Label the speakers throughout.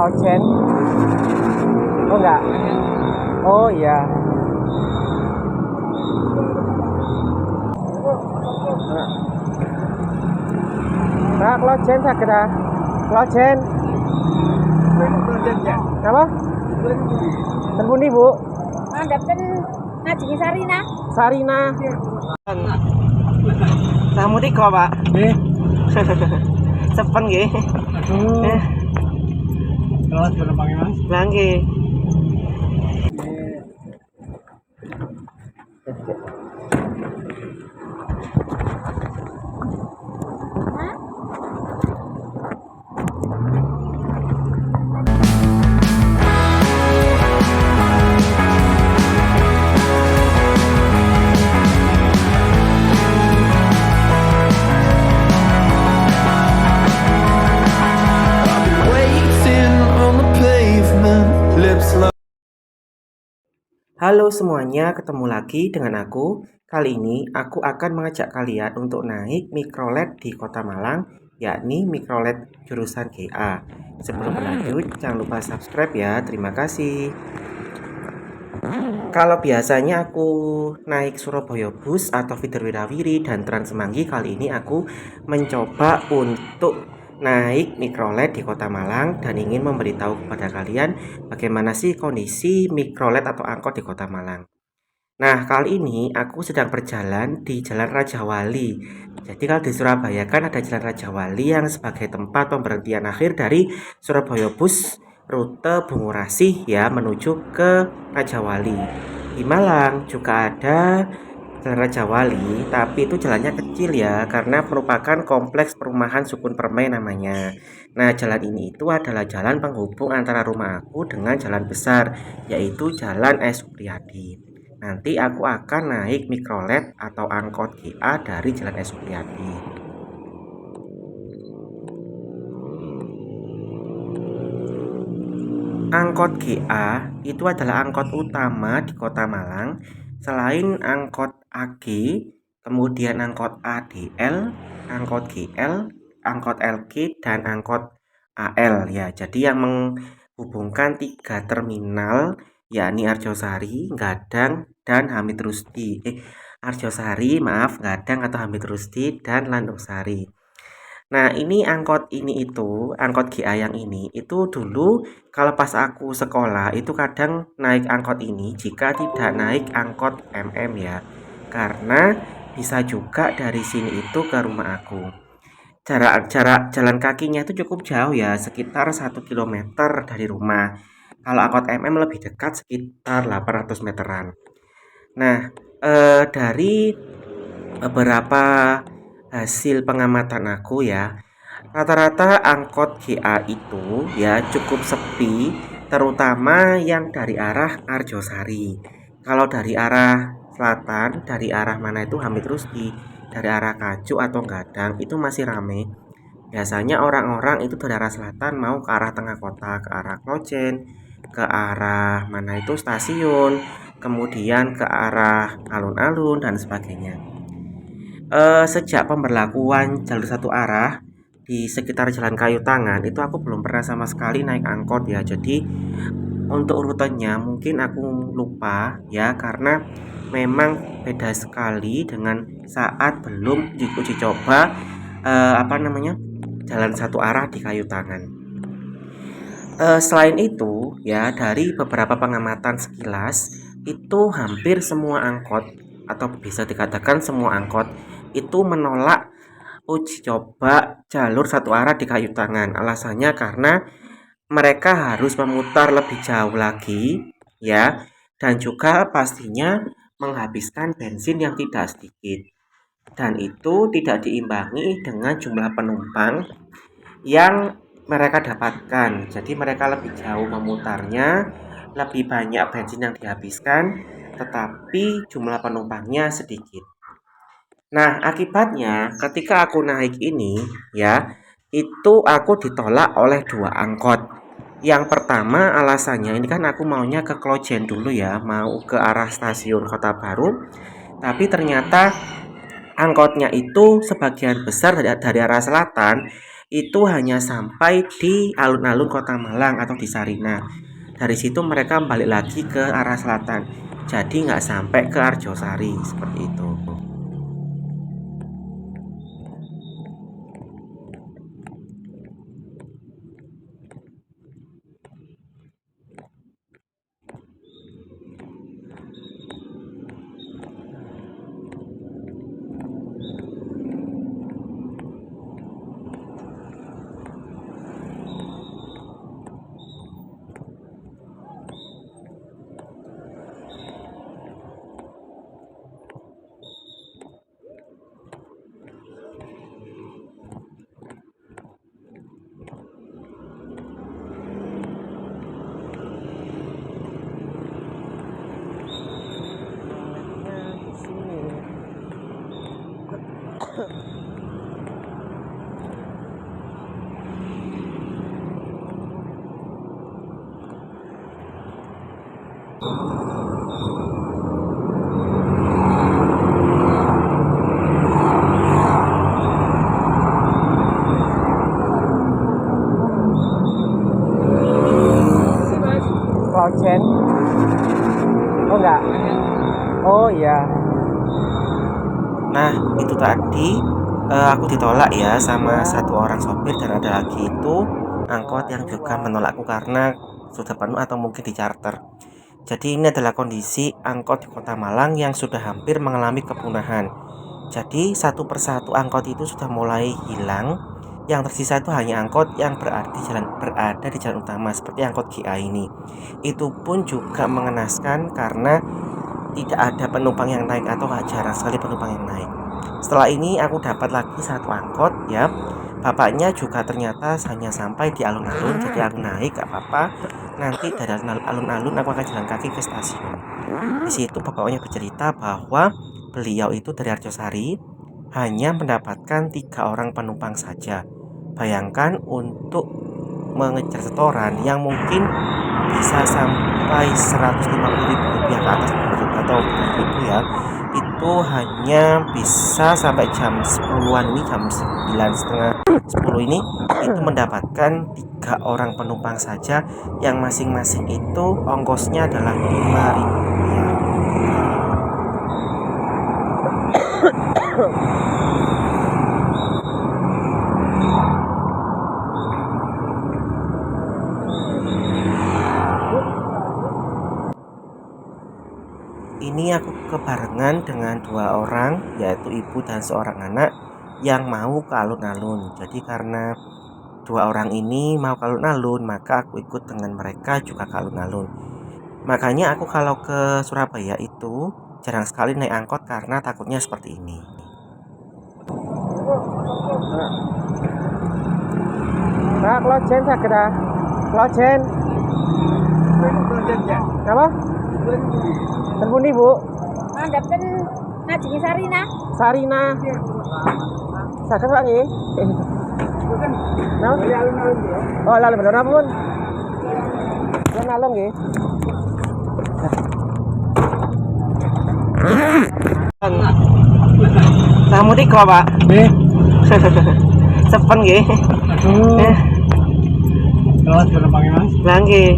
Speaker 1: Klausen? Oh enggak. Oh iya. Nah, Klausen sakit ah. Klausen. Apa? Terbuni Bu.
Speaker 2: Dapten ngaji Sarina.
Speaker 1: Sarina. Kamu tiko Pak. Sepen nggih.
Speaker 3: Kelas sudah pakai Mas?
Speaker 1: Nggih. Halo semuanya, ketemu lagi dengan aku. Kali ini aku akan mengajak kalian untuk naik mikrolet di Kota Malang, yakni mikrolet jurusan GA. Sebelum lanjut, jangan lupa subscribe ya. Terima kasih. Kalau biasanya aku naik Surabaya Bus atau Feeder Wirawiri dan Trans Semanggi, kali ini aku mencoba untuk naik mikrolet di Kota Malang dan ingin memberitahu kepada kalian bagaimana sih kondisi mikrolet atau angkot di Kota Malang. Nah, kali ini aku sedang berjalan di Jalan Raja Wali. Jadi kalau di Surabaya kan ada Jalan Raja Wali yang sebagai tempat pemberhentian akhir dari Surabaya Bus rute Bungurasih ya menuju ke Raja Wali. Di Malang juga ada Jalan Raja Wali, tapi itu jalannya kecil ya, karena merupakan kompleks perumahan Sukun Permai namanya. Nah, jalan ini itu adalah jalan penghubung antara rumah aku dengan jalan besar, yaitu Jalan S. Supriyadi. Nanti aku akan naik mikrolet atau angkot GA dari Jalan S. Supriyadi. Angkot GA itu adalah angkot utama di Kota Malang. Selain angkot AG, kemudian angkot ADL, angkot GL, angkot LG, dan angkot AL ya. Jadi yang menghubungkan 3 terminal yakni Arjosari, Gadang, dan Hamid Rusdi. Arjosari, maaf, Gadang atau Hamid Rusdi, dan Landung Sari. Nah, ini angkot angkot GA yang ini itu dulu kalau pas aku sekolah itu kadang naik angkot ini jika tidak naik angkot MM ya. Karena bisa juga dari sini itu ke rumah aku. Jarak jalan kakinya itu cukup jauh ya, sekitar 1 km dari rumah. Kalau angkot MM lebih dekat sekitar 800 meteran. Nah, dari beberapa hasil pengamatan aku ya, rata-rata angkot GA itu ya cukup sepi, terutama yang dari arah Arjosari. Kalau dari arah selatan, dari arah mana itu Hamid Rusdi, dari arah Kajuk atau Gadang itu masih rame. Biasanya orang-orang itu dari arah selatan mau ke arah tengah kota, ke arah Klojen, ke arah mana itu stasiun, kemudian ke arah alun-alun dan sebagainya. Sejak pemberlakuan jalur satu arah di sekitar Jalan Kayu Tangan itu aku belum pernah sama sekali naik angkot ya. Jadi untuk rutenya mungkin aku lupa ya, karena memang beda sekali dengan saat belum uji coba jalan satu arah di Kayu Tangan. Selain itu ya, dari beberapa pengamatan sekilas itu hampir semua angkot atau bisa dikatakan semua angkot itu menolak uji coba jalur satu arah di Kayu Tangan. Alasannya karena mereka harus memutar lebih jauh lagi ya, dan juga pastinya menghabiskan bensin yang tidak sedikit, dan itu tidak diimbangi dengan jumlah penumpang yang mereka dapatkan. Jadi mereka lebih jauh memutarnya, lebih banyak bensin yang dihabiskan, tetapi jumlah penumpangnya sedikit. Nah, akibatnya ketika aku naik ini ya, itu aku ditolak oleh 2 angkot. Yang pertama alasannya ini kan aku maunya ke Klojen dulu ya, mau ke arah stasiun Kota Baru. Tapi ternyata angkotnya itu sebagian besar dari arah selatan itu hanya sampai di alun-alun Kota Malang atau di Sarinah. Dari situ mereka balik lagi ke arah selatan, jadi nggak sampai ke Arjosari seperti itu. Klojen? Oh enggak? Oh iya. Nah itu tadi aku ditolak ya sama satu orang sopir, dan ada lagi itu angkot yang juga menolakku karena sudah penuh atau mungkin di charter. Jadi ini adalah kondisi angkot di Kota Malang yang sudah hampir mengalami kepunahan. Jadi satu persatu angkot itu sudah mulai hilang. Yang tersisa itu hanya angkot yang berada di jalan utama seperti angkot GA ini. Itu pun juga mengenaskan karena tidak ada penumpang yang naik atau jarang sekali penumpang yang naik. Setelah ini aku dapat lagi satu angkot ya. Bapaknya juga ternyata hanya sampai di alun-alun, jadi aku naik gak apa-apa. Nanti dari alun-alun aku akan jalan kaki ke stasiun. Di situ bapaknya bercerita bahwa beliau itu dari Arjosari hanya mendapatkan 3 orang penumpang saja. Bayangkan untuk mengejar setoran yang mungkin bisa sampai 150.000 rupiah ke atas atau 1.000 ya, itu hanya bisa sampai jam 10-an ini, jam 9:30 10 ini itu mendapatkan 3 orang penumpang saja, yang masing-masing itu ongkosnya adalah 5.000 rupiah. Ini aku kebarengan dengan 2 orang, yaitu ibu dan seorang anak yang mau ke alun-alun. Jadi karena 2 orang ini mau ke alun-alun, maka aku ikut dengan mereka juga ke alun-alun. Makanya aku kalau ke Surabaya itu jarang sekali naik angkot karena takutnya seperti ini. Nah, klojen sakit ah. Klojen. Apa? Terbuni Bu.
Speaker 2: Mandapkan ngajingi Sarina.
Speaker 1: Sarina. Sakit Pak nggih. Nah. Oh, lalu bener ampun. Yang ngalung nggih. Kamu di kok, Pak?
Speaker 3: Nggih.
Speaker 1: Sepen nggih.
Speaker 3: Kelas penumpangnya Mas.
Speaker 1: Lah nggih.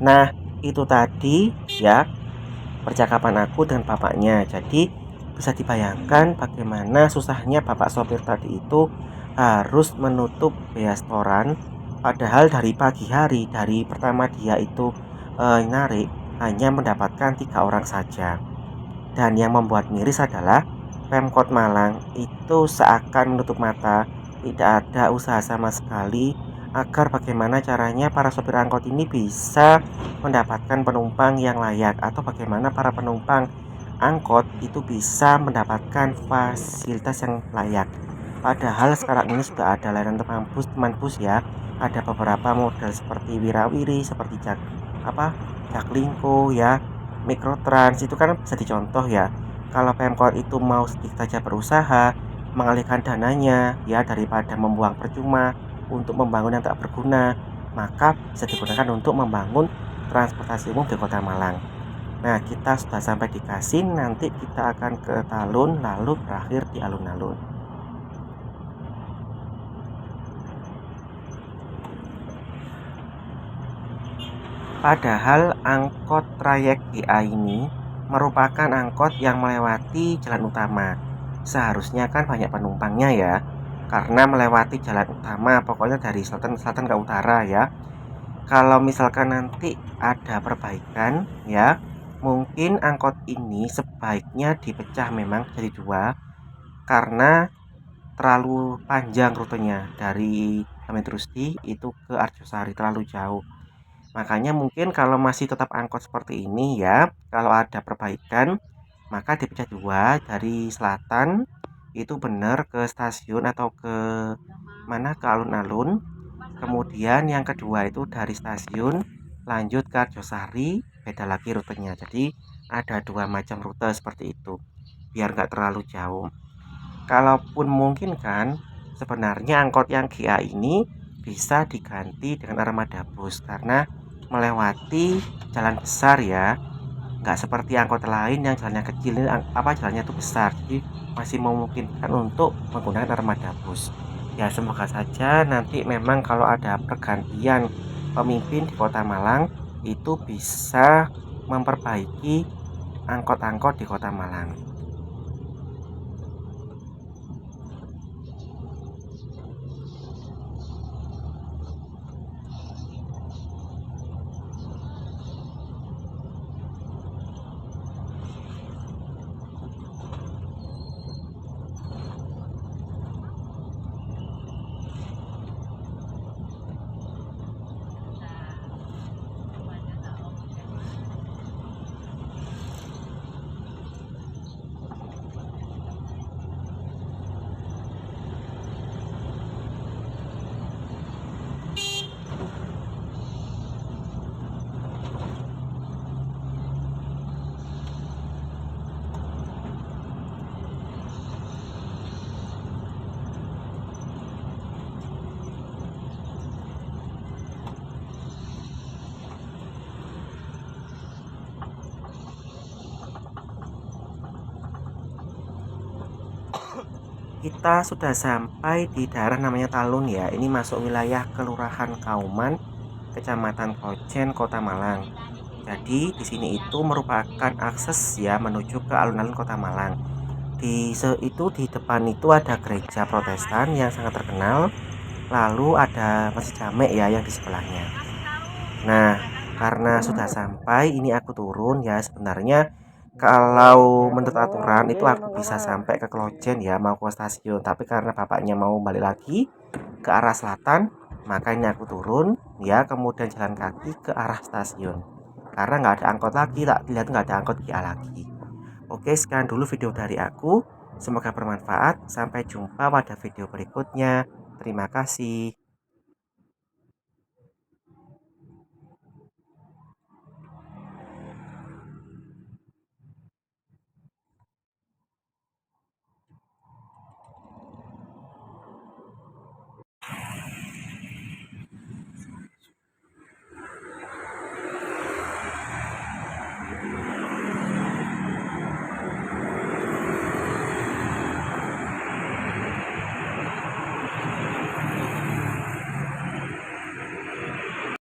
Speaker 1: Nah, itu tadi ya percakapan aku dengan bapaknya. Jadi bisa dibayangkan bagaimana susahnya bapak sopir tadi itu harus menutup bea setoran, padahal dari pagi hari, dari pertama dia itu narik hanya mendapatkan 3 orang saja. Dan yang membuat miris adalah Pemkot Malang itu seakan menutup mata, tidak ada usaha sama sekali agar bagaimana caranya para sopir angkot ini bisa mendapatkan penumpang yang layak, atau bagaimana para penumpang angkot itu bisa mendapatkan fasilitas yang layak. Padahal sekarang ini sudah ada layanan teman bus ya, ada beberapa model seperti Wirawiri, seperti Jaklingko ya, Mikrotrans, itu kan bisa dicontoh ya. Kalau Pemkot itu mau sedikit saja berusaha mengalihkan dananya ya, daripada membuang percuma untuk membangun yang tak berguna, maka bisa digunakan untuk membangun transportasi umum di Kota Malang. Nah, kita sudah sampai di Kasin, nanti kita akan ke Talun lalu berakhir di alun-alun. Padahal angkot trayek GA ini merupakan angkot yang melewati jalan utama. Seharusnya kan banyak penumpangnya ya, karena melewati jalan utama, pokoknya dari selatan ke utara ya. Kalau misalkan nanti ada perbaikan ya, mungkin angkot ini sebaiknya dipecah memang jadi dua, karena terlalu panjang rutenya dari Hamid Rusdi itu ke Arjosari, terlalu jauh. Makanya mungkin kalau masih tetap angkot seperti ini ya, kalau ada perbaikan maka dipecah dua, dari selatan itu benar ke stasiun atau ke mana, ke alun-alun. Kemudian yang kedua itu dari stasiun lanjut ke Arjosari, beda lagi rutenya. Jadi ada dua macam rute seperti itu biar nggak terlalu jauh. Kalaupun mungkin kan sebenarnya angkot yang GA ini bisa diganti dengan armada bus karena melewati jalan besar ya, nggak seperti angkot lain yang jalannya kecil, ini jalannya itu besar, jadi masih memungkinkan untuk menggunakan armada bus. Ya semoga saja nanti memang kalau ada pergantian pemimpin di Kota Malang itu bisa memperbaiki angkot-angkot di Kota Malang. Kita sudah sampai di daerah namanya Talun ya. Ini masuk wilayah Kelurahan Kauman, Kecamatan Klojen, Kota Malang. Jadi di sini itu merupakan akses ya menuju ke alun-alun Kota Malang. Di depan itu ada gereja Protestan yang sangat terkenal. Lalu ada Masjid Jamek ya yang di sebelahnya. Nah, karena sudah sampai, ini aku turun ya. Sebenarnya kalau menurut aturan itu aku bisa sampai ke Klojen ya, mau ke stasiun. Tapi karena bapaknya mau balik lagi ke arah selatan, makanya aku turun ya, kemudian jalan kaki ke arah stasiun. Karena nggak ada angkot lagi, tak lihat nggak ada angkot GA lagi. Oke, sekian dulu video dari aku. Semoga bermanfaat. Sampai jumpa pada video berikutnya. Terima kasih.